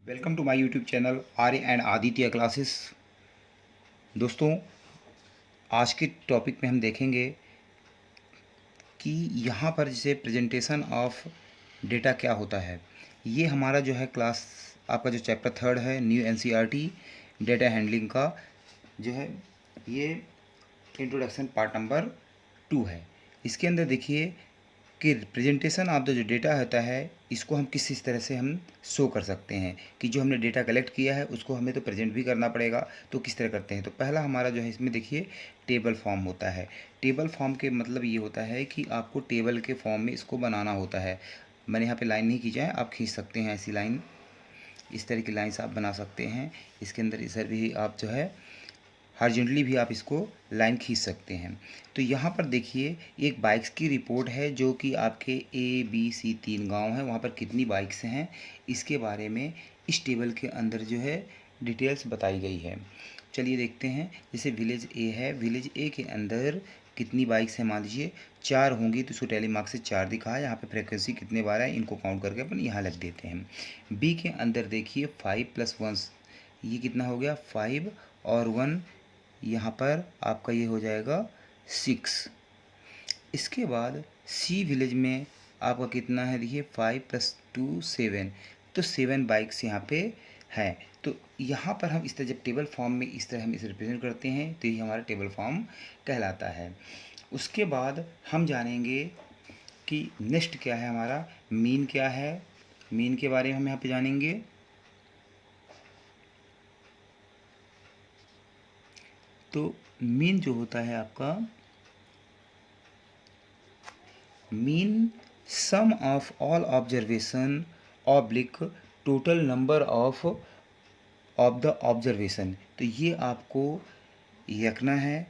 Welcome to my YouTube channel Arya and Aditya classes. दोस्तों, आज के टॉपिक में हम देखेंगे कि यहाँ पर जैसे प्रेजेंटेशन ऑफ डेटा क्या होता है। ये हमारा जो है क्लास आपका जो चैप्टर 3 है न्यू एनसीईआरटी डेटा हैंडलिंग का जो है ये इंट्रोडक्शन पार्ट नंबर 2 है। इसके अंदर देखिए कि प्रेजेंटेशन ऑफ द जो डेटा होता है इसको हम किस तरह से हम शो कर सकते हैं कि जो हमने डेटा कलेक्ट किया है उसको हमें तो प्रेजेंट भी करना पड़ेगा। तो किस तरह करते हैं, तो पहला हमारा जो है इसमें देखिए टेबल फॉर्म होता है। टेबल फॉर्म के मतलब ये होता है कि आपको टेबल के फॉर्म में इसको बनाना होता है। मैंने यहाँ पे लाइन नहीं खींचा है, आप खींच सकते हैं ऐसी लाइन, इस तरह की लाइन्स आप बना सकते हैं। इसके अंदर इधर भी आप जो है हॉरिजॉन्टली भी आप इसको लाइन खींच सकते हैं। तो यहाँ पर देखिए एक बाइक्स की रिपोर्ट है जो कि आपके ABC 3 गांव हैं, वहाँ पर कितनी बाइक्स हैं इसके बारे में इस टेबल के अंदर जो है डिटेल्स बताई गई है। चलिए देखते हैं। जैसे विलेज ए है, विलेज ए के अंदर कितनी बाइक्स हैं, मान लीजिए 4 होंगी तो उसको टैली मार्क से 4 दिखा है। यहाँ पे फ्रिक्वेंसी कितने बार है इनको काउंट करके अपन यहाँ लग देते हैं। बी के अंदर देखिए 5 + 1 ये कितना हो गया 5 और 1 यहाँ पर आपका ये हो जाएगा 6। इसके बाद सी विलेज में आपका कितना है, देखिए 5 + 2 7, तो 7 बाइक्स यहाँ पे हैं। तो यहाँ पर हम इस तरह जब टेबल फॉर्म में इस तरह हम इसे रिप्रेजेंट करते हैं तो ये हमारा टेबल फॉर्म कहलाता है। उसके बाद हम जानेंगे कि नेक्स्ट क्या है हमारा, मीन क्या है। मीन के बारे में हम यहाँ पे जानेंगे। तो मीन जो होता है आपका, mean sum of all observation oblique total number of the observation. तो ये आपको रखना है।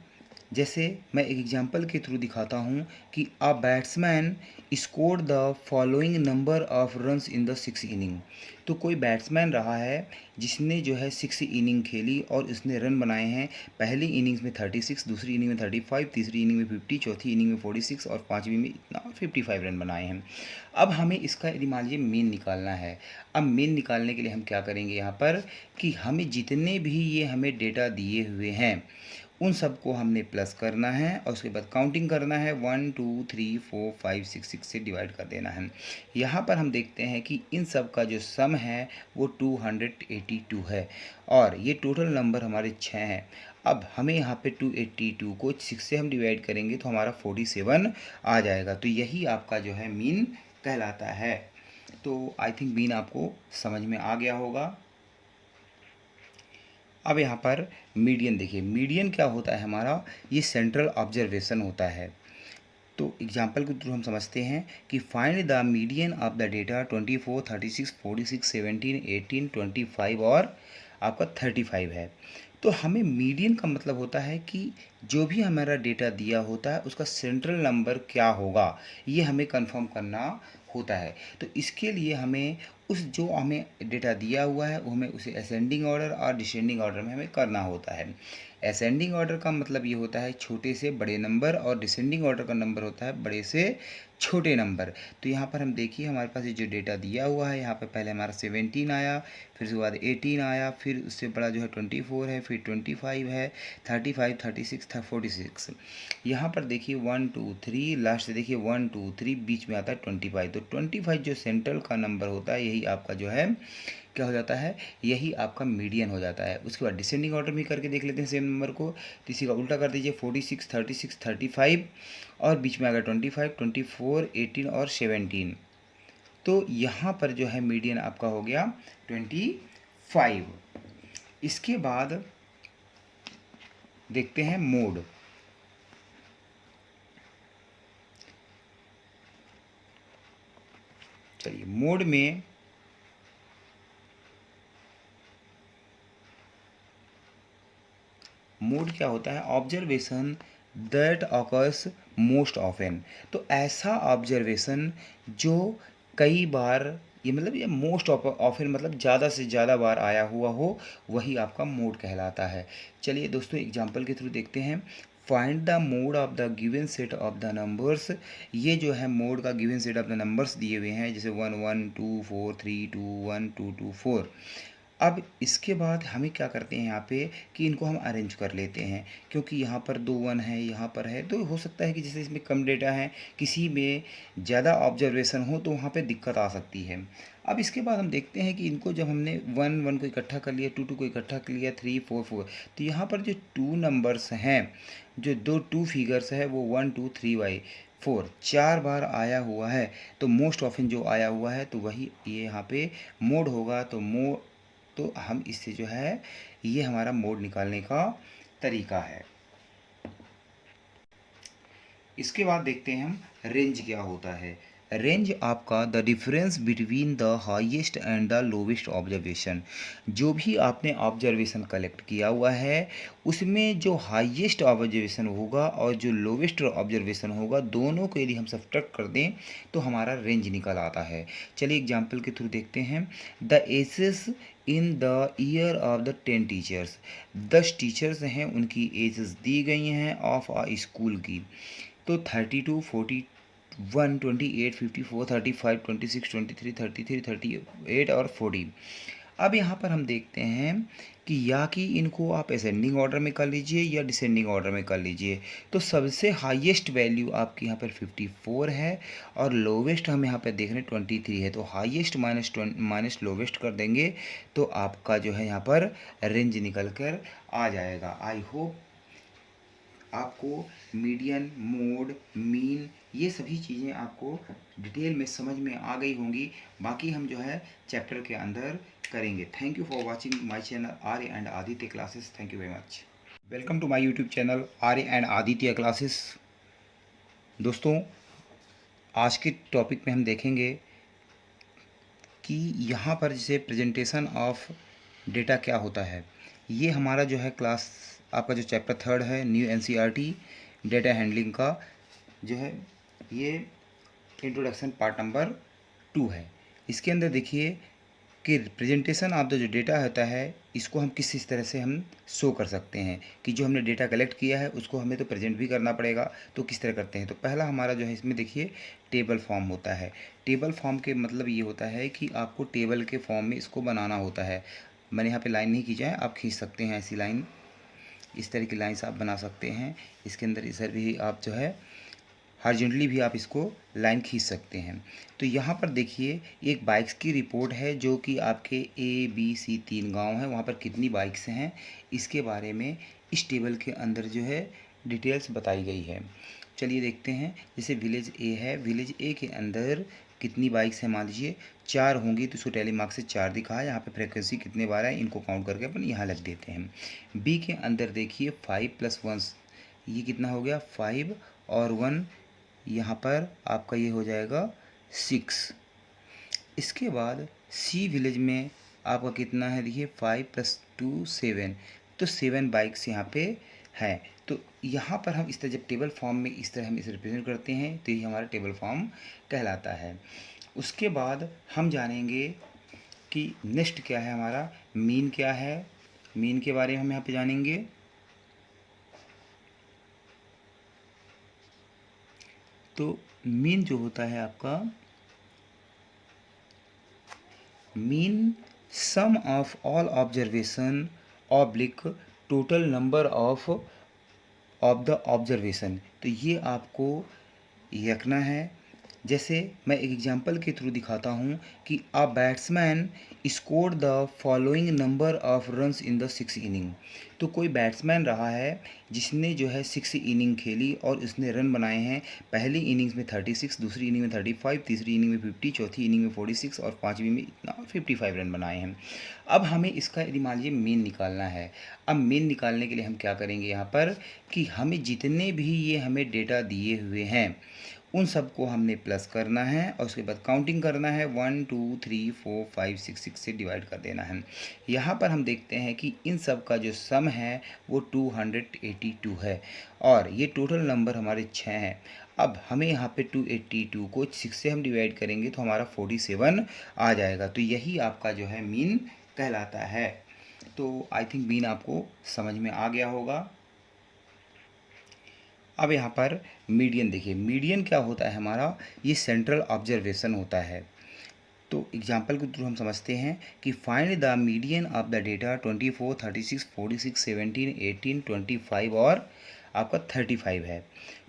जैसे मैं एक एग्जांपल के थ्रू दिखाता हूँ कि a batsman scored the following number of runs in the 6 inning. तो कोई बैट्समैन रहा है जिसने जो है 6 इनिंग खेली और उसने रन बनाए हैं। पहली इनिंग्स में 36, दूसरी इनिंग में 35, तीसरी इनिंग में 50, चौथी इनिंग में 46 और पाँचवीं में इतना 55 रन बनाए हैं। अब हमें इसका यदि मान लीजिए मीन निकालना है। अब मीन निकालने के लिए हम क्या करेंगे यहाँ पर कि हमें जितने भी ये हमें डेटा दिए हुए हैं उन सबको हमने प्लस करना है और उसके बाद काउंटिंग करना है। 1 2 3 4 5 6 से डिवाइड कर देना है। यहाँ पर हम देखते हैं कि इन सब का जो सम है वो 282 है और ये टोटल नंबर हमारे 6 हैं। अब हमें यहाँ पे 282 को 6 से हम डिवाइड करेंगे तो हमारा 47 आ जाएगा। तो यही आपका जो है मीन कहलाता है। तो आई थिंक मीन आपको समझ में आ गया होगा। अब यहाँ पर मीडियन देखिए, मीडियन क्या होता है हमारा, ये सेंट्रल ऑब्जर्वेशन होता है। तो एग्जाम्पल के थ्रू हम समझते हैं कि find the median of the data 24, 36, 46, 17, 18, 25 और आपका 35 है। तो हमें मीडियन का मतलब होता है कि जो भी हमारा डेटा दिया होता है उसका सेंट्रल नंबर क्या होगा, ये हमें कंफर्म करना होता है। तो इसके लिए हमें उस जो हमें डेटा दिया हुआ है वो हमें उसे असेंडिंग ऑर्डर और डिसेंडिंग ऑर्डर में हमें करना होता है। असेंडिंग ऑर्डर का मतलब ये होता है छोटे से बड़े नंबर और डिसेंडिंग ऑर्डर का नंबर होता है बड़े से छोटे नंबर। तो यहाँ पर हम देखिए हमारे पास ये जो डेटा दिया हुआ है, यहाँ पर पहले हमारा 17 आया, फिर उसके बाद 18 आया, फिर उससे बड़ा जो है 24 है, फिर 25 है, 35, 36 था 46। यहाँ पर देखिए 1 2 3, लास्ट से देखिए 1 2 3, बीच में आता है 25। तो 25 जो सेंट्रल का नंबर होता है यही आपका जो है क्या हो जाता है, यही आपका मीडियन हो जाता है। उसके बाद डिसेंडिंग ऑर्डर में करके देख लेते हैं सेम नंबर को। तो इसी का उल्टा कर दीजिए 46, 36, 35 और बीच में आ गया 25, 24, 18 और 17। तो यहाँ पर जो है मीडियन आपका हो गया 25। इसके बाद देखते हैं मोड। चलिए मोड में मोड क्या होता है, observation that occurs most often. तो ऐसा ऑब्जर्वेशन जो कई बार, ये मतलब ये मोस्ट ऑफन मतलब ज़्यादा से ज़्यादा बार आया हुआ हो, वही आपका मोड कहलाता है। चलिए दोस्तों एग्जांपल के थ्रू देखते हैं। Find the mode of the given set of the numbers. ये जो है मोड का given set of the numbers दिए हुए हैं, जैसे 1 1 2 4 3 2 1 2 2 4। अब इसके बाद हमें क्या करते हैं यहाँ पे कि इनको हम अरेंज कर लेते हैं, क्योंकि यहाँ पर 2 1 है, यहाँ पर है, तो हो सकता है कि जैसे इसमें कम डेटा है, किसी में ज़्यादा ऑब्जर्वेशन हो तो वहाँ पे दिक्कत आ सकती है। अब इसके बाद हम देखते हैं कि इनको जब हमने 1 1 को इकट्ठा कर लिया, 2 2 को इकट्ठा कर लिया, 3 4 4, तो यहाँ पर जो 2 नंबर्स हैं, जो 2 फिगर्स है वो 1 2 3 बाई 4 4 बार आया हुआ है। तो मोस्ट ऑफन जो आया हुआ है तो वही ये यहाँ पे मोड होगा। तो हम इससे जो है ये हमारा मोड निकालने का तरीका है। इसके बाद देखते हैं हम रेंज क्या होता है। रेंज आपका the difference between the highest and the lowest observation. जो भी आपने ऑब्जर्वेशन कलेक्ट किया हुआ है उसमें जो हाईएस्ट ऑब्जर्वेशन होगा और जो लोवेस्ट ऑब्जर्वेशन होगा, दोनों को यदि हम सब्ट्रैक्ट कर दें तो हमारा रेंज निकल आता है। चलिए एग्जाम्पल के थ्रू देखते हैं। The ages in the year of the 10 teachers. 10 teachers हैं, उनकी एजेस दी गई हैं ऑफ आ स्कूल की। तो 32 41 28 54 35 26 23 33 38 और 40। अब यहाँ पर हम देखते हैं कि या कि इनको आप असेंडिंग ऑर्डर में कर लीजिए या डिसेंडिंग ऑर्डर में कर लीजिए। तो सबसे हाईएस्ट वैल्यू आपकी यहाँ पर 54 है और लोवेस्ट हम यहाँ पर देख रहे हैं 23 है। तो हाईएस्ट माइनस लोवेस्ट कर देंगे तो आपका जो है यहाँ पर रेंज निकल कर आ जाएगा। आई होप आपको मीडियन, मोड, मीन, ये सभी चीज़ें आपको डिटेल में समझ में आ गई होंगी। बाकी हम जो है चैप्टर के अंदर करेंगे। Thank you for watching my channel Arya and Aditya classes. Thank you very much. Welcome to my YouTube channel Arya and Aditya classes. दोस्तों, आज के टॉपिक में हम देखेंगे कि यहाँ पर जैसे प्रेजेंटेशन ऑफ डेटा क्या होता है। ये हमारा जो है क्लास आपका जो चैप्टर 3 है, न्यू एनसीईआरटी डेटा हैंडलिंग का जो है ये इंट्रोडक्शन पार्ट नंबर 2 है। इसके अंदर देखिए कि प्रेजेंटेशन ऑफ द जो डेटा होता है इसको हम किस तरह से हम शो कर सकते हैं कि जो हमने डेटा कलेक्ट किया है उसको हमें तो प्रेजेंट भी करना पड़ेगा। तो किस तरह करते हैं, तो पहला हमारा जो है इसमें देखिए टेबल फॉर्म होता है। टेबल फॉर्म के मतलब ये होता है कि आपको टेबल के फॉर्म में इसको बनाना होता है। मैंने यहाँ पे लाइन नहीं खींचा है, आप खींच सकते हैं ऐसी लाइन, इस तरह की लाइन्स आप बना सकते हैं। इसके अंदर इधर भी आप जो है हॉरिजॉन्टली भी आप इसको लाइन खींच सकते हैं। तो यहाँ पर देखिए एक बाइक्स की रिपोर्ट है जो कि आपके ABC 3 गांव हैं, वहाँ पर कितनी बाइक्स हैं इसके बारे में इस टेबल के अंदर जो है डिटेल्स बताई गई है। चलिए देखते हैं। जैसे विलेज ए है, विलेज ए के अंदर कितनी बाइक्स हैं, मान लीजिए 4 होंगी, तो इसको टैली मार्क से 4 दिखा है। यहाँ पे फ्रिक्वेंसी कितने बार है इनको काउंट करके अपन यहाँ लग देते हैं। बी के अंदर देखिए 5 + 1, ये कितना हो गया 5 और 1, यहाँ पर आपका ये हो जाएगा 6। इसके बाद सी विलेज में आपका कितना है, देखिए 5 + 2 7, तो 7 बाइक्स यहाँ पे हैं। तो यहाँ पर हम इस तरह जब टेबल फॉर्म में इस तरह हम इसे रिप्रेजेंट करते हैं तो ये हमारा टेबल फॉर्म कहलाता है। उसके बाद हम जानेंगे कि नेक्स्ट क्या है हमारा, मीन क्या है। मीन के बारे में हम यहाँ पे जानेंगे। तो मीन जो होता है आपका, mean sum of all observation oblique total number of the observation. तो ये आपको रखना है। जैसे मैं एक एग्जांपल के थ्रू दिखाता हूँ कि a batsman scored the following number of runs in the 6 inning. तो कोई बैट्समैन रहा है जिसने जो है 6 इनिंग खेली और उसने रन बनाए हैं। पहली इनिंग्स में 36, दूसरी इनिंग में 35, तीसरी इनिंग में 50, चौथी इनिंग में 46 और पाँचवीं में इतना 55 रन बनाए हैं। अब हमें इसका यदि मान लीजिए मीन निकालना है। अब मीन निकालने के लिए हम क्या करेंगे यहाँ पर कि हमें जितने भी ये हमें डेटा दिए हुए हैं उन सबको हमने प्लस करना है और उसके बाद काउंटिंग करना है। 1 2 3 4 5 6 से डिवाइड कर देना है। यहाँ पर हम देखते हैं कि इन सब का जो सम है वो 282 है और ये टोटल नंबर हमारे 6 हैं। अब हमें यहाँ पे 282 को 6 से हम डिवाइड करेंगे तो हमारा 47 आ जाएगा। तो यही आपका जो है मीन कहलाता है। तो आई थिंक मीन आपको समझ में आ गया होगा। अब यहाँ पर मीडियन देखिए, मीडियन क्या होता है हमारा, ये सेंट्रल ऑब्जर्वेशन होता है। तो एग्जाम्पल के थ्रू हम समझते हैं कि find the median of the data 24, 36, 46, 17, 18, 25 और आपका 35 है।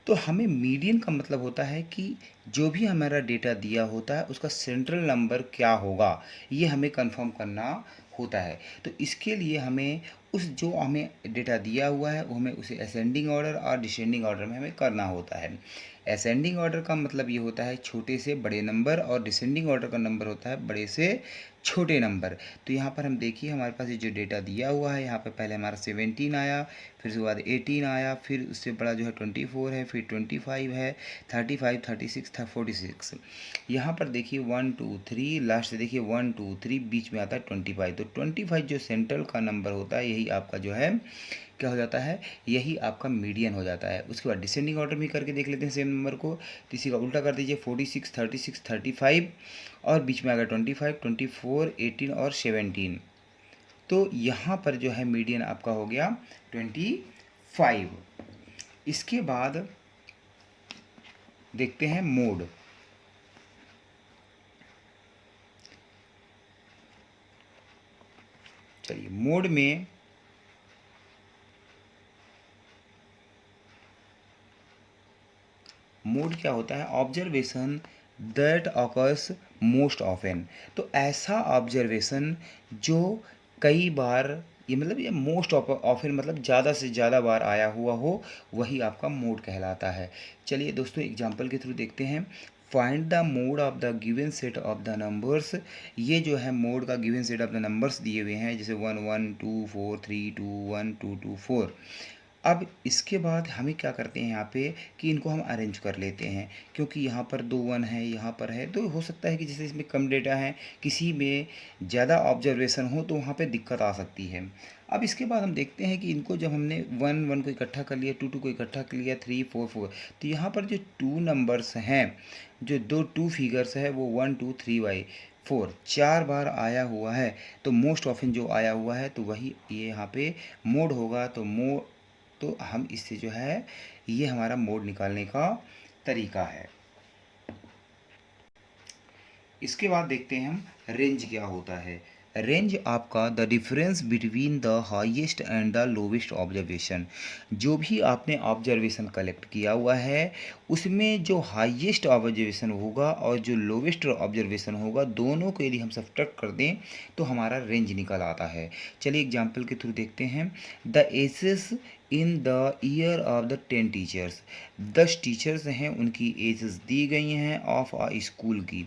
तो हमें मीडियन का मतलब होता है कि जो भी हमारा डेटा दिया होता है उसका सेंट्रल नंबर क्या होगा, ये हमें कंफर्म करना होता है। तो इसके लिए हमें उस जो हमें डेटा दिया हुआ है वो हमें उसे असेंडिंग ऑर्डर और डिसेंडिंग ऑर्डर में हमें करना होता है। असेंडिंग ऑर्डर का मतलब ये होता है छोटे से बड़े नंबर, और डिसेंडिंग ऑर्डर का नंबर होता है बड़े से छोटे नंबर। तो यहाँ पर हम देखिए हमारे पास ये जो डेटा दिया हुआ है, यहाँ पर पहले हमारा 17 आया, फिर उसके बाद 18 आया, फिर उससे बड़ा जो है 24 है, फिर 25 है, 35, 36 था, 46। यहाँ पर देखिए 1 2 3, लास्ट से देखिए 1 2 3, बीच में आता है 25। तो 25 जो सेंट्रल का नंबर होता है यही आपका जो है क्या हो जाता है, यही आपका मीडियन हो जाता है। उसके बाद डिसेंडिंग ऑर्डर में करके देख लेते हैं सेम नंबर को। तो इसी का उल्टा कर दीजिए, 46, 36, 35 और बीच में आ गया 25, 24, 18 और 17। तो यहाँ पर जो है मीडियन आपका हो गया 25। इसके बाद देखते हैं मोड। चलिए मोड में मोड क्या होता है, observation that occurs most often. तो ऐसा ऑब्जर्वेशन जो कई बार, ये मतलब ये मोस्ट ऑफन मतलब ज़्यादा से ज़्यादा बार आया हुआ हो, वही आपका मोड कहलाता है। चलिए दोस्तों एग्जांपल के थ्रू देखते हैं। Find the mode of the given set of the numbers. ये जो है मोड का given set of the numbers दिए हुए हैं, जैसे 1 1 2 4 3 2 1 2 2 4। अब इसके बाद हमें क्या करते हैं यहाँ पे कि इनको हम अरेंज कर लेते हैं, क्योंकि यहाँ पर 2 1 है, यहाँ पर है, तो हो सकता है कि जैसे इसमें कम डेटा है, किसी में ज़्यादा ऑब्जर्वेशन हो तो वहाँ पे दिक्कत आ सकती है। अब इसके बाद हम देखते हैं कि इनको जब हमने 1 1 को इकट्ठा कर लिया, 2 2 को इकट्ठा कर लिया, 3 4 4, तो यहाँ पर जो 2 नंबर्स हैं, जो दो 2 फिगर्स है वो 1 2 3 बाई 4 4 बार आया हुआ है। तो मोस्ट ऑफन जो आया हुआ है तो वही ये यहाँ पे मोड होगा। तो हम इससे जो है ये हमारा मोड निकालने का तरीका है। इसके बाद देखते हैं हम रेंज क्या होता है। रेंज आपका the difference between the highest and the lowest observation. जो भी आपने ऑब्जर्वेशन कलेक्ट किया हुआ है उसमें जो हाईएस्ट ऑब्जर्वेशन होगा और जो लोवेस्ट ऑब्जर्वेशन होगा, दोनों को यदि हम सब्ट्रैक्ट कर दें तो हमारा रेंज निकल आता है। चलिए एग्जाम्पल के थ्रू देखते हैं। The ages in the year of the 10 teachers. 10 teachers हैं, उनकी एजेस दी गई हैं ऑफ आ स्कूल की।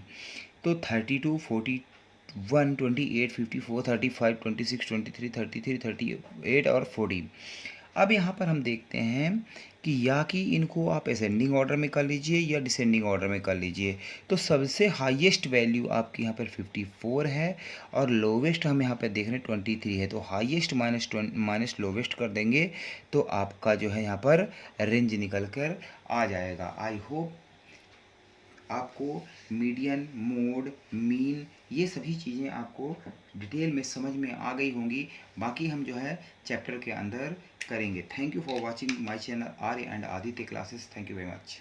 तो 32, 41, 28, 54, 35, 26, 23, 33, 38 और 40। अब यहाँ पर हम देखते हैं कि या कि इनको आप असेंडिंग ऑर्डर में कर लीजिए या डिसेंडिंग ऑर्डर में कर लीजिए। तो सबसे हाईएस्ट वैल्यू आपकी यहाँ पर 54 है और लोवेस्ट हम यहाँ पर देख रहे हैं 23 है। तो हाईएस्ट माइनस लोवेस्ट कर देंगे तो आपका जो है यहाँ पर रेंज निकल कर आ जाएगा। आई होप आपको मीडियन, मोड, मीन, ये सभी चीज़ें आपको डिटेल में समझ में आ गई होंगी। बाकी हम जो है चैप्टर के अंदर करेंगे। Thank you for watching my channel Arya and Aditya classes. Thank you very much.